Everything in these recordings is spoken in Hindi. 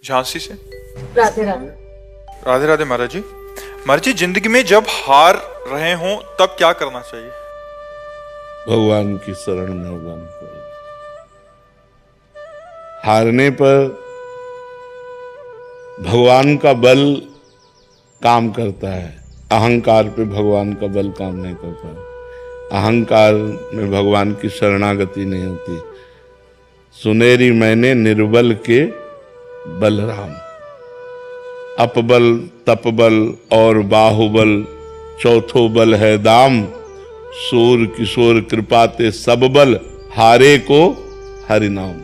झांसी से। राधे राधे। राधे राधे महाराज जी। महाराज जी, जिंदगी में जब हार रहे हों तब क्या करना चाहिए? भगवान की शरण में भगवान को। हारने पर भगवान का बल काम करता है, अहंकार पे भगवान का बल काम नहीं करता। अहंकार में भगवान की शरणागति नहीं होती। सुनेरी मैंने निर्बल के बलराम, अपबल तपबल और बाहुबल, चौथो बल है दाम, सूर किशोर कृपाते सब बल, हारे को हरि नाम।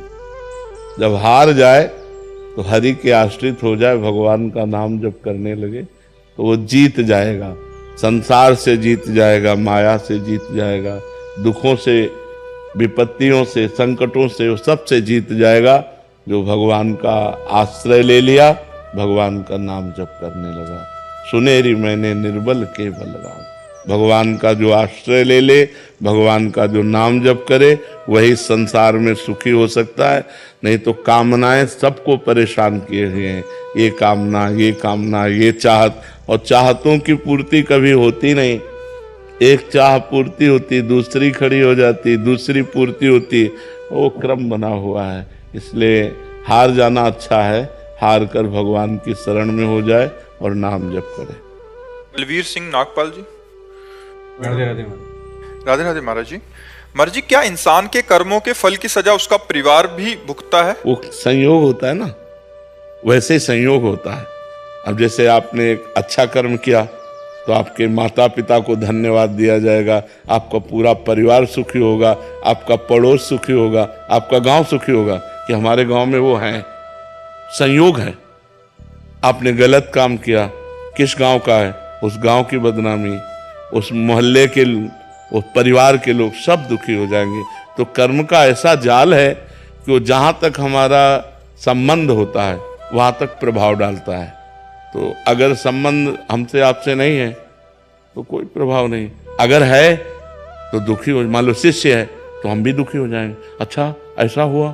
जब हार जाए तो हरि के आश्रित हो जाए, भगवान का नाम जब करने लगे तो वो जीत जाएगा। संसार से जीत जाएगा, माया से जीत जाएगा, दुखों से, विपत्तियों से, संकटों से, वो सबसे जीत जाएगा। जो भगवान का आश्रय ले लिया, भगवान का नाम जप करने लगा। सुनेरी मैंने निर्बल के बलराम। भगवान का जो आश्रय ले ले, भगवान का जो नाम जप करे, वही संसार में सुखी हो सकता है। नहीं तो कामनाएं सबको परेशान किए हुए हैं। ये कामना, ये कामना, ये चाहत, और चाहतों की पूर्ति कभी होती नहीं। एक चाह पूर्ति होती, दूसरी खड़ी हो जाती, दूसरी पूर्ति होती, वो क्रम बना हुआ है। इसलिए हार जाना अच्छा है। हार कर भगवान की शरण में हो जाए और नाम जप करे। बलवीर सिंह नागपाल जी। राधे राधे। राधे राधे महाराज जी। महाराज जी, क्या इंसान के कर्मों के फल की सजा उसका परिवार भी भुगतता है? वो संयोग होता है ना, वैसे ही संयोग होता है। अब जैसे आपने एक अच्छा कर्म किया तो आपके माता पिता को धन्यवाद दिया जाएगा, आपका पूरा परिवार सुखी होगा, आपका पड़ोस सुखी होगा, आपका गांव सुखी होगा कि हमारे गांव में वो हैं। संयोग है। आपने गलत काम किया, किस गांव का है, उस गांव की बदनामी, उस मोहल्ले के, उस परिवार के लोग सब दुखी हो जाएंगे। तो कर्म का ऐसा जाल है कि वो जहां तक हमारा संबंध होता है वहां तक प्रभाव डालता है। तो अगर संबंध हमसे आपसे नहीं है तो कोई प्रभाव नहीं, अगर है तो दुखी हो। मान लो शिष्य है तो हम भी दुखी हो जाएंगे। अच्छा ऐसा हुआ,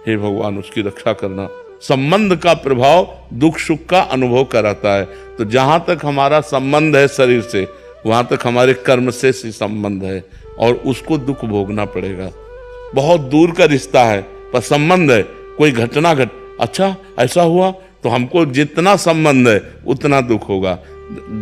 हे भगवान उसकी रक्षा करना। संबंध का प्रभाव दुख सुख का अनुभव कराता है। तो जहां तक हमारा संबंध है शरीर से, वहां तक हमारे कर्म से संबंध है, और उसको दुख भोगना पड़ेगा। बहुत दूर का रिश्ता है पर संबंध है, कोई घटना अच्छा ऐसा हुआ तो हमको जितना संबंध है उतना दुख होगा।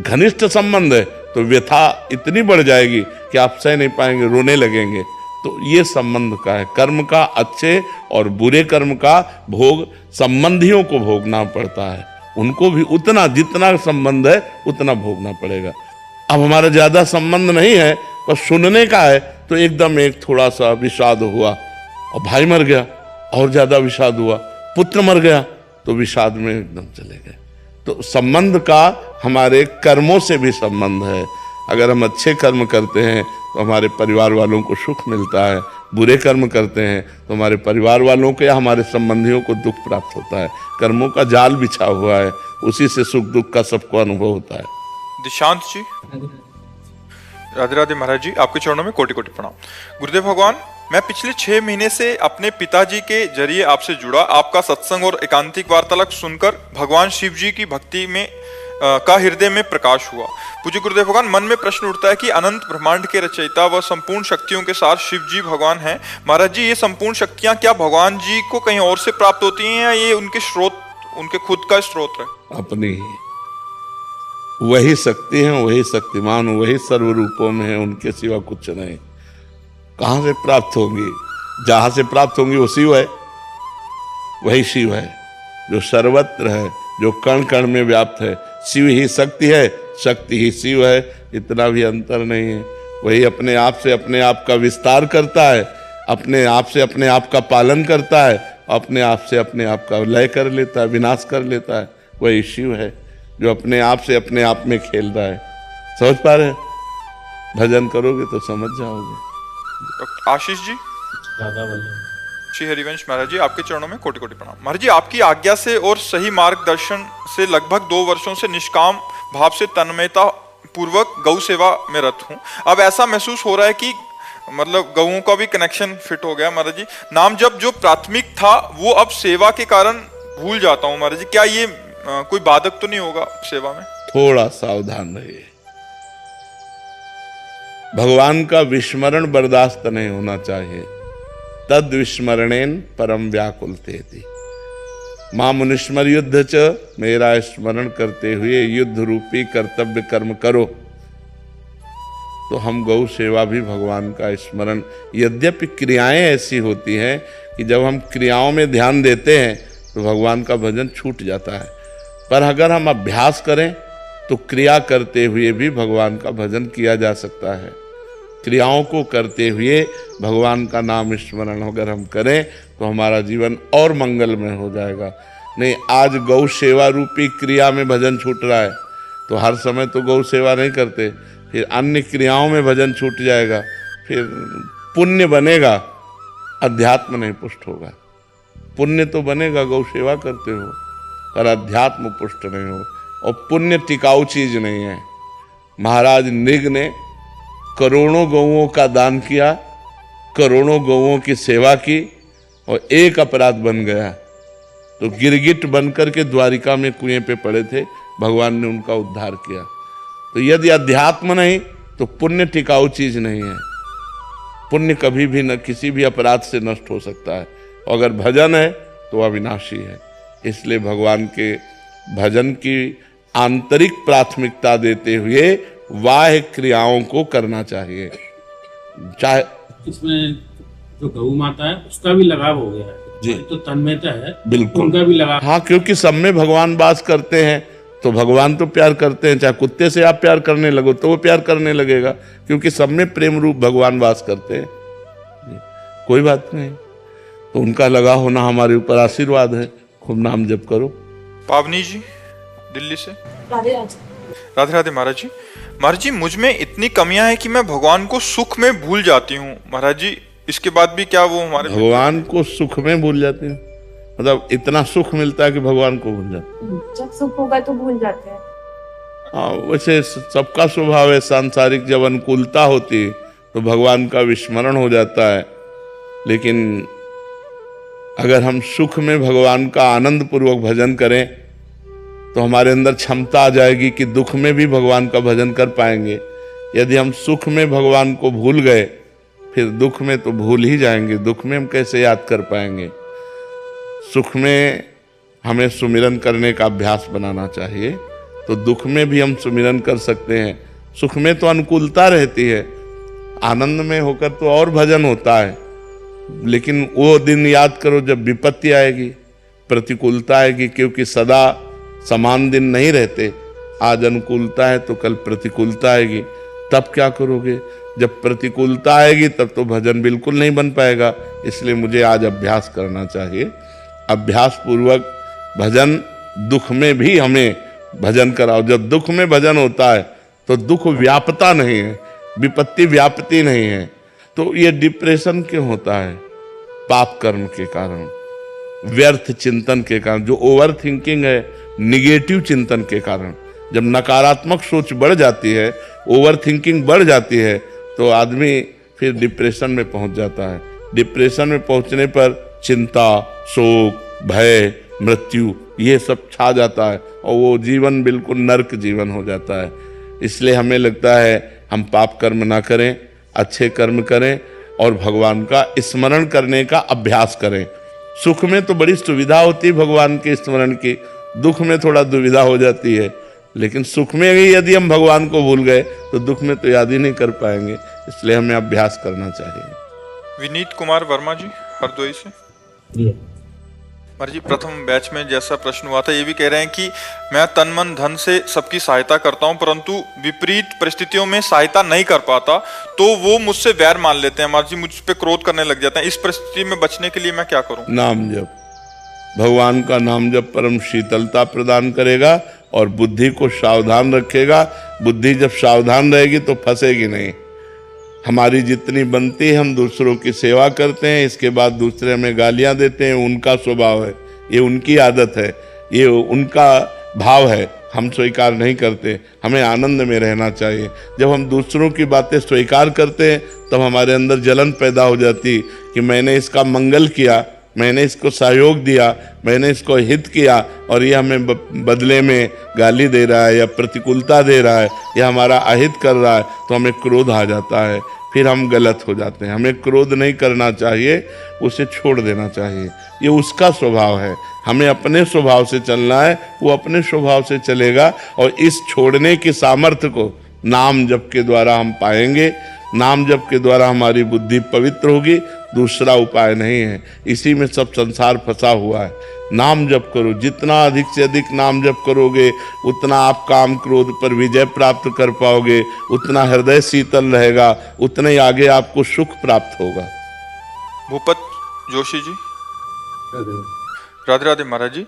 घनिष्ठ संबंध है तो व्यथा इतनी बढ़ जाएगी कि आप सह नहीं पाएंगे, रोने लगेंगे। तो ये संबंध का है। कर्म का अच्छे और बुरे कर्म का भोग संबंधियों को भोगना पड़ता है। उनको भी उतना, जितना संबंध है उतना भोगना पड़ेगा। अब हमारा ज्यादा संबंध नहीं है पर सुनने का है तो एकदम एक थोड़ा सा विषाद हुआ, और भाई मर गया और ज्यादा विषाद हुआ, पुत्र मर गया तो विषाद में एकदम चले गए। तो संबंध का हमारे कर्मों से भी संबंध है। अगर हम अच्छे कर्म करते हैं तो हमारे परिवार वालों को सुख मिलता है, बुरे कर्म करते हैं तो हमारे परिवार वालों को या हमारे संबंधियों को दुख प्राप्त होता है। कर्मों का जाल बिछा हुआ है, उसी से सुख दुख का सबको अनुभव होता है। दिशांत जी। राधे राधे महाराज जी, आपके चरणों में कोटि कोटि प्रणाम। गुरुदेव भगवान, मैं पिछले 6 महीने से अपने पिताजी के जरिए आपसे जुड़ा। आपका सत्संग और एकांतिक वार्तालाप सुनकर भगवान शिव जी की भक्ति में का हृदय में प्रकाश हुआ। पूज्य गुरुदेव भगवान, मन में प्रश्न उठता है कि अनंत ब्रह्मांड के रचयिता व संपूर्ण शक्तियों के साथ शिव जी भगवान हैं। महाराज जी, ये संपूर्ण शक्तियां क्या भगवान जी को कहीं और से प्राप्त होती हैं या ये उनके स्रोत, उनके खुद का स्रोत है? अपनी वही शक्ति है, वही शक्तिमान, वही सर्व रूपों में है, उनके सिवा कुछ नहीं। कहां से प्राप्त होंगी? जहां से प्राप्त होंगी वो शिव है, वही शिव है जो सर्वत्र है, जो कण कण में व्याप्त है। शिव ही शक्ति है, शक्ति ही शिव है, इतना भी अंतर नहीं है। वही अपने आप से अपने आप का विस्तार करता है, अपने आप से अपने आप का पालन करता है, अपने आप से अपने आप का लय कर लेता है, विनाश कर लेता है। वही शिव है जो अपने आप से अपने आप में खेल रहा है। समझ पा रहे हैं? भजन करोगे तो समझ जाओगे। आशीष जी। श्री हरिवंश महाराज जी, आपके चरणों में कोटि कोटि प्रणाम। महाराज जी, आपकी आज्ञा से और सही मार्गदर्शन से लगभग 2 वर्षों से निष्काम भाव से तन्मयता पूर्वक गौ सेवा में रत हूँ। अब ऐसा महसूस हो रहा है कि मतलब गौओं का भी कनेक्शन फिट हो गया। महाराज जी, नाम जब जो प्राथमिक था वो अब सेवा के कारण भूल जाता हूँ महाराज जी, क्या ये कोई बाधक तो नहीं होगा सेवा में? थोड़ा सावधान रहिए। भगवान का विस्मरण बर्दाश्त नहीं होना चाहिए। तद विस्मरणेन परम व्याकुलते थी। मां मुनिस्मर युद्ध च, मेरा स्मरण करते हुए युद्ध रूपी कर्तव्य कर्म करो। तो हम गौ सेवा भी भगवान का स्मरण, यद्यपि क्रियाएं ऐसी होती हैं कि जब हम क्रियाओं में ध्यान देते हैं तो भगवान का भजन छूट जाता है, पर अगर हम अभ्यास करें तो क्रिया करते हुए भी भगवान का भजन किया जा सकता है। क्रियाओं को करते हुए भगवान का नाम स्मरण अगर हम करें तो हमारा जीवन और मंगलमय हो जाएगा। नहीं, आज गौ सेवा रूपी क्रिया में भजन छूट रहा है तो हर समय तो गौ सेवा नहीं करते, फिर अन्य क्रियाओं में भजन छूट जाएगा, फिर पुण्य बनेगा, अध्यात्म नहीं पुष्ट होगा। पुण्य तो बनेगा गौ सेवा करते हो, पर अध्यात्म पुष्ट नहीं हो, और पुण्य टिकाऊ चीज नहीं है। महाराज नृग ने करोड़ों गौओं का दान किया, करोड़ों गौओं की सेवा की, और एक अपराध बन गया तो गिरगिट बनकर के द्वारिका में कुएं पे पड़े थे, भगवान ने उनका उद्धार किया। तो यदि अध्यात्म नहीं तो पुण्य टिकाऊ चीज नहीं है। पुण्य कभी भी न किसी भी अपराध से नष्ट हो सकता है, और अगर भजन है तो अविनाशी है। इसलिए भगवान के भजन की आंतरिक प्राथमिकता देते हुए बाह्य क्रियाओं को करना चाहिए। चाहे इसमें जो गौ माता है उसका भी लगाव हो गया है जी, तो तन्मयता है, बिल्कुल उनका भी लगाव। हाँ, क्योंकि सब में भगवान वास करते हैं तो भगवान तो प्यार करते हैं। चाहे कुत्ते से आप प्यार करने लगो तो वो प्यार करने लगेगा, क्योंकि सब में प्रेम रूप भगवान वास करते हैं। कोई बात नहीं, तो उनका लगा होना हमारे ऊपर आशीर्वाद है। खूब नाम जप करो। पावनी जी दिल्ली से। राधे राधे। राधे राधे महाराज जी। महाराज जी, मुझ में इतनी कमियां हैं कि मैं भगवान को सुख में भूल जाती हूँ। महाराज जी, इसके बाद भी क्या वो हमारे भगवान को सुख में भूल जाते हैं? मतलब इतना सुख मिलता है कि भगवान को भूल जाते हैं? जब सुख होगा तो भूल जाते हैं। हाँ, वैसे सबका स्वभाव है सांसारिक, जब अनुकूलता होती है तो भगवान का विस्मरण हो जाता है। लेकिन अगर हम सुख में भगवान का आनंद पूर्वक भजन करें तो हमारे अंदर क्षमता आ जाएगी कि दुख में भी भगवान का भजन कर पाएंगे। यदि हम सुख में भगवान को भूल गए फिर दुख में तो भूल ही जाएंगे। दुख में हम कैसे याद कर पाएंगे? सुख में हमें सुमिरन करने का अभ्यास बनाना चाहिए, तो दुख में भी हम सुमिरन कर सकते हैं। सुख में तो अनुकूलता रहती है, आनंद में होकर तो और भजन होता है। लेकिन वो दिन याद करो जब विपत्ति आएगी, प्रतिकूलता आएगी, क्योंकि सदा समान दिन नहीं रहते। आज अनुकूलता है तो कल प्रतिकूलता आएगी, तब क्या करोगे? जब प्रतिकूलता आएगी तब तो भजन बिल्कुल नहीं बन पाएगा। इसलिए मुझे आज अभ्यास करना चाहिए। अभ्यास पूर्वक भजन, दुख में भी हमें भजन कराओ। जब दुख में भजन होता है तो दुख व्यापता नहीं है, विपत्ति व्यापती नहीं है। तो ये डिप्रेशन क्यों होता है? पाप कर्म के कारण, व्यर्थ चिंतन के कारण, जो ओवर थिंकिंग है, निगेटिव चिंतन के कारण। जब नकारात्मक सोच बढ़ जाती है, ओवर थिंकिंग बढ़ जाती है, तो आदमी फिर डिप्रेशन में पहुंच जाता है। डिप्रेशन में पहुंचने पर चिंता, शोक, भय, मृत्यु ये सब छा जाता है और वो जीवन बिल्कुल नरक जीवन हो जाता है। इसलिए हमें लगता है हम पाप कर्म ना करें, अच्छे कर्म करें और भगवान का स्मरण करने का अभ्यास करें। सुख में तो बड़ी सुविधा होती है भगवान के स्मरण की, दुख में थोड़ा दुविधा हो जाती है। लेकिन सुख में भी यदि हम भगवान को भूल गए तो दुख में तो याद ही नहीं कर पाएंगे। इसलिए हमें अभ्यास करना चाहिए। विनीत कुमार वर्मा जी हरदोई से। महाराज जी, प्रथम बैच में जैसा प्रश्न हुआ था, ये भी कह रहे हैं कि मैं तन मन धन से सबकी सहायता करता हूं, परंतु विपरीत परिस्थितियों में सहायता नहीं कर पाता तो वो मुझसे वैर मान लेते हैं। महाराज जी, मुझ पे क्रोध करने लग जाते हैं। इस परिस्थिति में बचने के लिए मैं क्या करूं? नाम जप, भगवान का नाम जप परम शीतलता प्रदान करेगा और बुद्धि को सावधान रखेगा। बुद्धि जब सावधान रहेगी तो फंसेगी नहीं। हमारी जितनी बनती है हम दूसरों की सेवा करते हैं, इसके बाद दूसरे हमें गालियां देते हैं। उनका स्वभाव है, ये उनकी आदत है, ये उनका भाव है, हम स्वीकार नहीं करते। हमें आनंद में रहना चाहिए। जब हम दूसरों की बातें स्वीकार करते हैं तब हमारे अंदर जलन पैदा हो जाती कि मैंने इसका मंगल किया, मैंने इसको सहयोग दिया, मैंने इसको हित किया और ये हमें बदले में गाली दे रहा है या प्रतिकूलता दे रहा है या हमारा अहित कर रहा है, तो हमें क्रोध आ जाता है, फिर हम गलत हो जाते हैं। हमें क्रोध नहीं करना चाहिए, उसे छोड़ देना चाहिए, ये उसका स्वभाव है। हमें अपने स्वभाव से चलना है, वो अपने स्वभाव से चलेगा। और इस छोड़ने की सामर्थ्य को नाम जप के द्वारा हम पाएंगे। नाम जप के द्वारा हमारी बुद्धि पवित्र होगी, दूसरा उपाय नहीं है। इसी में सब संसार फंसा हुआ है। नाम जप करो, जितना अधिक से अधिक नाम जप करोगे उतना आप काम क्रोध पर विजय प्राप्त कर पाओगे, उतना हृदय शीतल रहेगा, उतने आगे आपको सुख प्राप्त होगा। भूपत जोशी जी, राधे राधे महाराज जी।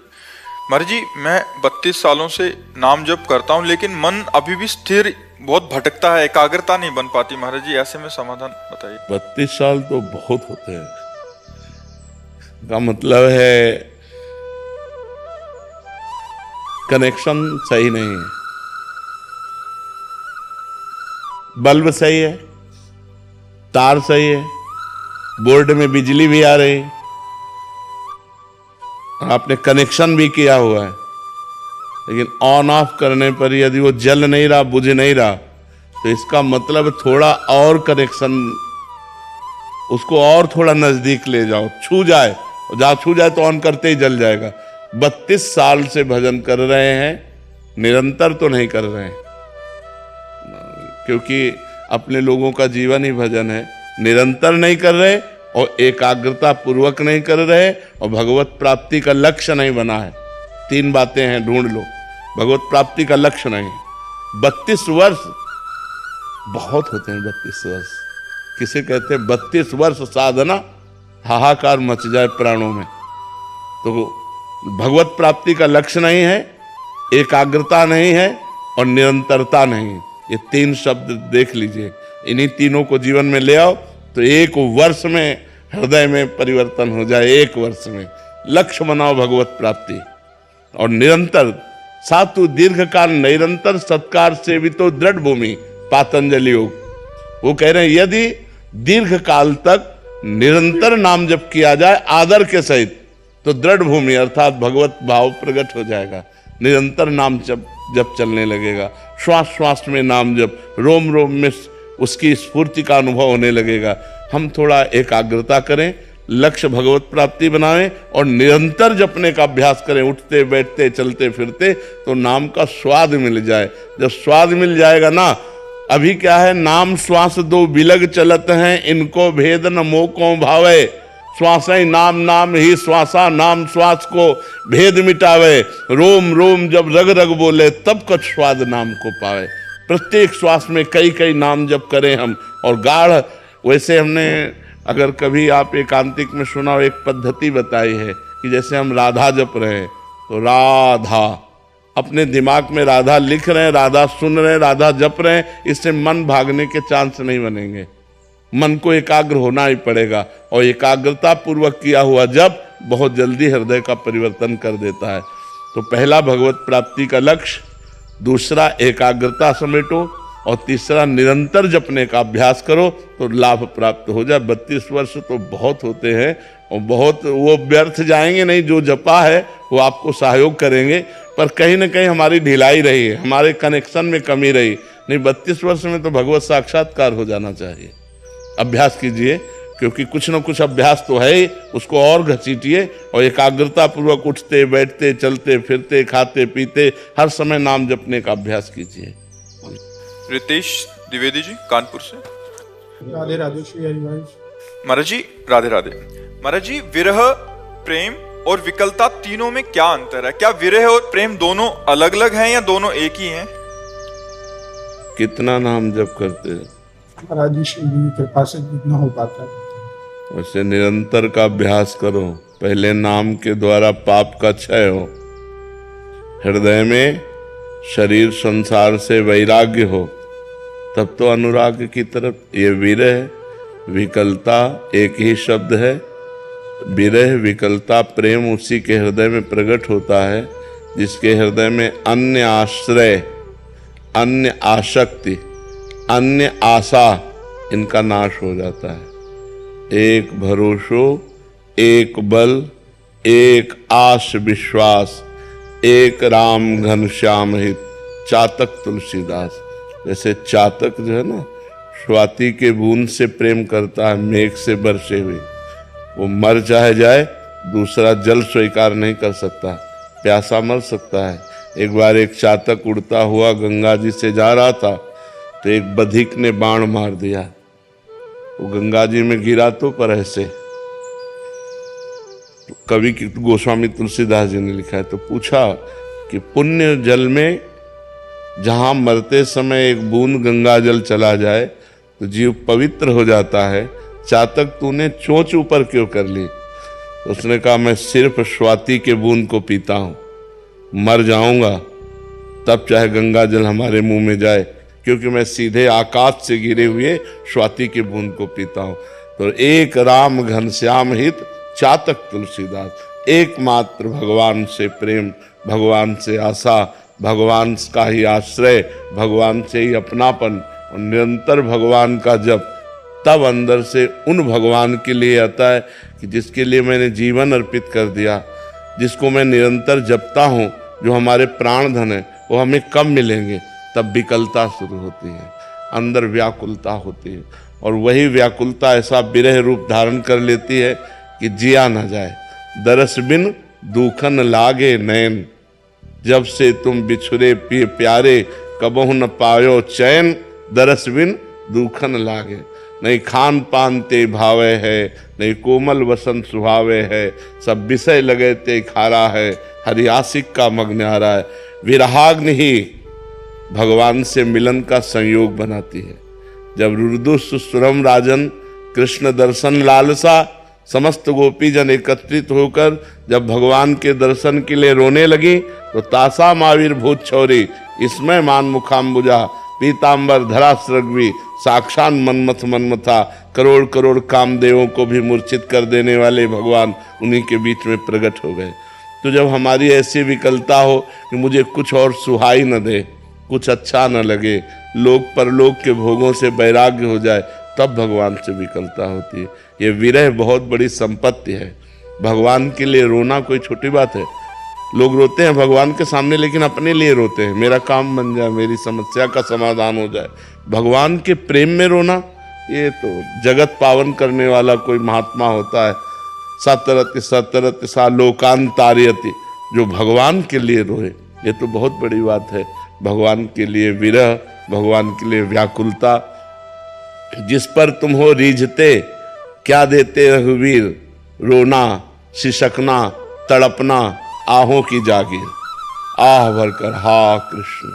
महाराज जी, मैं 32 सालों से नाम जप करता हूँ, लेकिन मन अभी भी स्थिर बहुत भटकता है, एकाग्रता नहीं बन पाती महाराज जी, ऐसे में समाधान बताइए। 32 साल तो बहुत होते हैं, का मतलब है कनेक्शन सही नहीं है, बल्ब सही है, तार सही है, बोर्ड में बिजली भी आ रही, आपने कनेक्शन भी किया हुआ है, लेकिन ऑन ऑफ करने पर यदि वो जल नहीं रहा, बुझ नहीं रहा, तो इसका मतलब थोड़ा और कनेक्शन, उसको और थोड़ा नजदीक ले जाओ, छू जाए, जहां छू जाए तो ऑन करते ही जल जाएगा। 32 साल से भजन कर रहे हैं, निरंतर तो नहीं कर रहे हैं, क्योंकि अपने लोगों का जीवन ही भजन है। निरंतर नहीं कर रहे और एकाग्रता पूर्वक नहीं कर रहे और भगवत प्राप्ति का लक्ष्य नहीं बना है। 3 बातें हैं, ढूंढ लो। भगवत प्राप्ति का लक्ष्य नहीं। 32 वर्ष बहुत होते हैं। 32 वर्ष किसे कहते हैं? 32 वर्ष साधना, हाहाकार मच जाए प्राणों में। तो भगवत प्राप्ति का लक्ष्य नहीं है, एकाग्रता नहीं है और निरंतरता नहीं। ये 3 शब्द देख लीजिए, इन्हीं तीनों को जीवन में ले आओ तो 1 वर्ष में हृदय में परिवर्तन हो जाए। 1 वर्ष में लक्ष्य बनाओ भगवत प्राप्ति और निरंतर सातु दीर्घ काल निरंतर सत्कार सेवितो दृढ़ भूमि। पातंजलि योग वो कह रहे हैं यदि दीर्घ काल तक निरंतर नाम जप किया जाए आदर के सहित, तो दृढ़ भूमि अर्थात भगवत भाव प्रकट हो जाएगा। निरंतर नाम जप चलने लगेगा, श्वास श्वास में नाम जप, रोम रोम में उसकी स्फूर्ति का अनुभव होने लगेगा। हम थोड़ा एकाग्रता करें, लक्ष्य भगवत प्राप्ति बनाएं और निरंतर जपने का अभ्यास करें। उठते बैठते चलते फिरते तो नाम का स्वाद मिल जाए। जब स्वाद मिल जाएगा ना, अभी क्या है, नाम श्वास 2 बिलग चलत हैं, इनको भेद न मोको भावे। श्वास ही नाम, नाम ही श्वासा, नाम श्वास को भेद मिटावे। रोम रोम जब रग रग बोले, तब कुछ स्वाद नाम को पावे। प्रत्येक श्वास में कई कई नाम जप करें हम और गाढ़। वैसे हमने अगर कभी आप एकांतिक में सुना हो, एक पद्धति बताई है कि जैसे हम राधा जप रहे हैं तो राधा अपने दिमाग में राधा लिख रहे हैं, राधा सुन रहे हैं, राधा जप रहे हैं। इससे मन भागने के चांस नहीं बनेंगे। मन को एकाग्र होना ही पड़ेगा और एकाग्रता पूर्वक किया हुआ जप बहुत जल्दी हृदय का परिवर्तन कर देता है। तो पहला भगवत प्राप्ति का लक्ष्य, दूसरा एकाग्रता समेटो और तीसरा निरंतर जपने का अभ्यास करो तो लाभ प्राप्त हो जाए। 32 वर्ष तो बहुत होते हैं और बहुत वो व्यर्थ जाएंगे नहीं। जो जपा है वो आपको सहयोग करेंगे, पर कहीं ना कहीं हमारी ढिलाई रही है, हमारे कनेक्शन में कमी रही। नहीं, 32 वर्ष में तो भगवत साक्षात्कार हो जाना चाहिए। अभ्यास कीजिए, क्योंकि कुछ न कुछ अभ्यास तो है ही, उसको और घसीटिए और एकाग्रता पूर्वक उठते बैठते चलते फिरते खाते पीते हर समय नाम जपने का अभ्यास कीजिए। रितेश द्विवेदी जी, कानपुर से। राधे राधे श्री हरिवंश। महाराज जी, राधे राधे। महाराज जी, विरह, प्रेम और विकलता तीनों में क्या अंतर है? क्या विरह और प्रेम दोनों अलग अलग हैं या दोनों एक ही हैं? कितना नाम जप करते हैं? महाराज जी श्री की कृपा से जितना हो पाता है। वैसे निरंतर का अभ्यास करो। पहले नाम के द्वारा पाप का क्षय हो, हृदय में शरीर संसार से वैराग्य हो, तब तो अनुराग की तरफ। ये विरह विकलता एक ही शब्द है। विरह विकलता प्रेम उसी के हृदय में प्रकट होता है जिसके हृदय में अन्य आश्रय, अन्य आसक्ति, अन्य आशा, इनका नाश हो जाता है। एक भरोसो एक बल, एक आश विश्वास, एक राम घनश्याम हित, चातक तुलसीदास। जैसे चातक जो है ना, स्वाति के बूंद से प्रेम करता है, मेघ से बरसे हुए। वो मर चाहे जाए, दूसरा जल स्वीकार नहीं कर सकता, प्यासा मर सकता है। एक बार एक चातक उड़ता हुआ गंगा जी से जा रहा था, तो एक बधिक ने बाण मार दिया। वो गंगा जी में गिरा तो पर ऐसे। तो कवि गोस्वामी तुलसीदास जी ने लिखा है, तो पूछा कि पुण्य जल में जहां मरते समय एक बूंद गंगा जल चला जाए तो जीव पवित्र हो जाता है, चातक तूने चोंच ऊपर क्यों कर ली? तो उसने कहा, मैं सिर्फ स्वाति के बूंद को पीता हूं, मर जाऊंगा तब चाहे गंगा जल हमारे मुंह में जाए, क्योंकि मैं सीधे आकाश से गिरे हुए स्वाति के बूंद को पीता हूं। तो एक राम घनश्याम हित, चातक तुलसीदास। एकमात्र भगवान से प्रेम, भगवान से आशा, भगवान का ही आश्रय, भगवान से ही अपनापन और निरंतर भगवान का जप, तब अंदर से उन भगवान के लिए आता है कि जिसके लिए मैंने जीवन अर्पित कर दिया, जिसको मैं निरंतर जपता हूँ, जो हमारे प्राण धन है, वो हमें कब मिलेंगे? तब विकलता शुरू होती है, अंदर व्याकुलता होती है, और वही व्याकुलता ऐसा विरह रूप धारण कर लेती है कि जिया न जाए। दरस बिन दूखन लागे नैन, जब से तुम बिछुरे पिए प्यारे, कबहु न पायो चैन, दरस बिन दूखन लागे। नहीं खान पान ते भावे है, नहीं कोमल वसंत सुहावे है, सब विषय लगे ते खारा है, हरि आशिक का मग्न आ रहा है। विरहाग्नि ही भगवान से मिलन का संयोग बनाती है। जब रुदु सुस्वरम राजन, कृष्ण दर्शन लालसा, समस्त गोपी जन एकत्रित होकर जब भगवान के दर्शन के लिए रोने लगी, तो तासा मावीर भूत छौरी, इसमें मान मुखाम्बुजा, पीतांबर धरा सृग्वी, साक्षात मनमथ मनमथा, करोड़ करोड़ कामदेवों को भी मूर्छित कर देने वाले भगवान उन्हीं के बीच में प्रकट हो गए। तो जब हमारी ऐसी विकलता हो कि मुझे कुछ और सुहाई न दे, कुछ अच्छा न लगे, लोक परलोक के भोगों से वैराग्य हो जाए, तब भगवान से विकलता होती है। ये विरह बहुत बड़ी संपत्ति है। भगवान के लिए रोना कोई छोटी बात है। लोग रोते हैं भगवान के सामने, लेकिन अपने लिए रोते हैं, मेरा काम बन जाए, मेरी समस्या का समाधान हो जाए। भगवान के प्रेम में रोना, ये तो जगत पावन करने वाला कोई महात्मा होता है। सतरति सतरति सा लोकांतार्यति, जो भगवान के लिए रोए, ये तो बहुत बड़ी बात है। भगवान के लिए विरह, भगवान के लिए व्याकुलता। जिस पर तुम हो रीझते, क्या देते रघुवीर, रोना, सिसकना, तड़पना, आहों की जागीर। आह भरकर हा कृष्ण,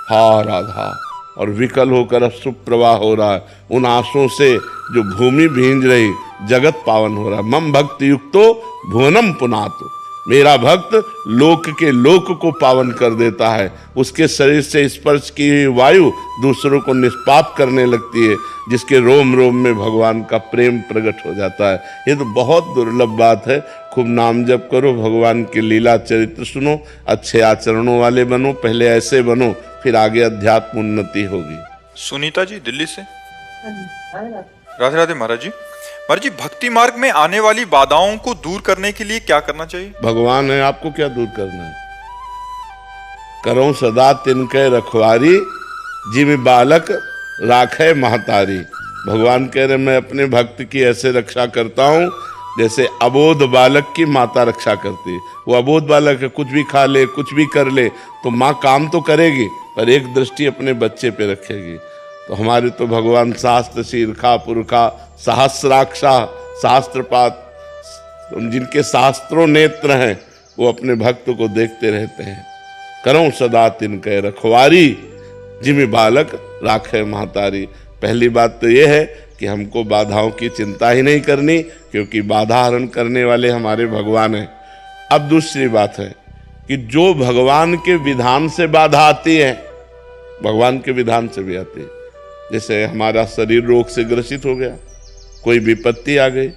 हा राधा, और विकल होकर अश्रु प्रवाह हो रहा है। उन आंसुओं से जो भूमि भींज रही, जगत पावन हो रहा है। मम भक्त युक्तो भुवनम पुनातु, मेरा भक्त लोक के लोक को पावन कर देता है। उसके शरीर से स्पर्श की हुई वायु दूसरों को निष्पाप करने लगती है, जिसके रोम रोम में भगवान का प्रेम प्रकट हो जाता है। ये तो बहुत दुर्लभ बात है। खूब नाम जप करो, भगवान के लीला चरित्र सुनो, अच्छे आचरणों वाले बनो, पहले ऐसे बनो, फिर आगे अध्यात्म उन्नति होगी। सुनीता जी दिल्ली से। राधे राधे महाराज जी। महाराज जी, भक्ति मार्ग में आने वाली बाधाओं को दूर करने के लिए क्या करना चाहिए? भगवान है, आपको क्या दूर करना है? करो सदा तिनके रखवारी, जिम बालक राखे महतारी। भगवान कह रहे, मैं अपने भक्त की ऐसे रक्षा करता हूं जैसे अबोध बालक की माता रक्षा करती है। वो अबोध बालक है, कुछ भी खा ले, कुछ भी कर ले, तो माँ काम तो करेगी, पर एक दृष्टि अपने बच्चे पे रखेगी। तो हमारे तो भगवान शास्त्र शीर्षा पुरखा सहस्राक्षा शास्त्रपात, जिनके शास्त्रों नेत्र हैं, वो अपने भक्त को देखते रहते हैं। करो सदा तिनके रखवारी, जिम बालक राखे महतारी। पहली बात तो ये है कि हमको बाधाओं की चिंता ही नहीं करनी, क्योंकि बाधा हरण करने वाले हमारे भगवान हैं। अब दूसरी बात है कि जो भगवान के विधान से बाधा आती है, भगवान के विधान से भी आती है। जैसे हमारा शरीर रोग से ग्रसित हो गया, कोई विपत्ति आ गई,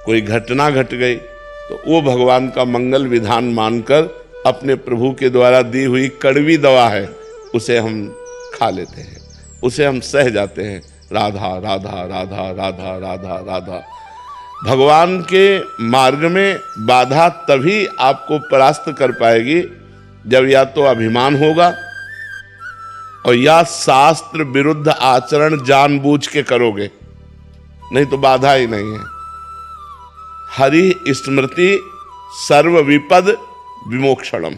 कोई घटना घट गई, तो वो भगवान का मंगल विधान मानकर अपने प्रभु के द्वारा दी हुई कड़वी दवा है, उसे हम खा लेते हैं, उसे हम सह जाते हैं। राधा राधा राधा राधा राधा राधा। भगवान के मार्ग में बाधा तभी आपको परास्त कर पाएगी जब या तो अभिमान होगा और या शास्त्र विरुद्ध आचरण जानबूझ के करोगे, नहीं तो बाधा ही नहीं है। हरि स्मृति सर्व विपद विमोक्षणम,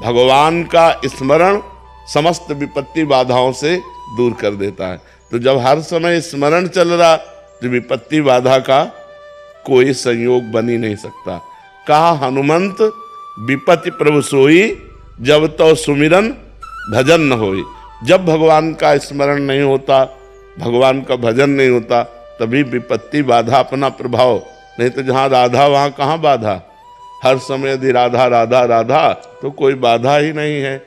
भगवान का स्मरण समस्त विपत्ति बाधाओं से दूर कर देता है। तो जब हर समय स्मरण चल रहा तो विपत्ति बाधा का कोई संयोग बन ही नहीं सकता। कहा हनुमंत विपत्ति प्रभु सोई, जब तो सुमिरन भजन न होई। जब भगवान का स्मरण नहीं होता, भगवान का भजन नहीं होता, तभी विपत्ति बाधा अपना प्रभाव, नहीं तो जहाँ राधा वहाँ कहाँ बाधा। हर समय यदि राधा राधा राधा तो कोई बाधा ही नहीं है।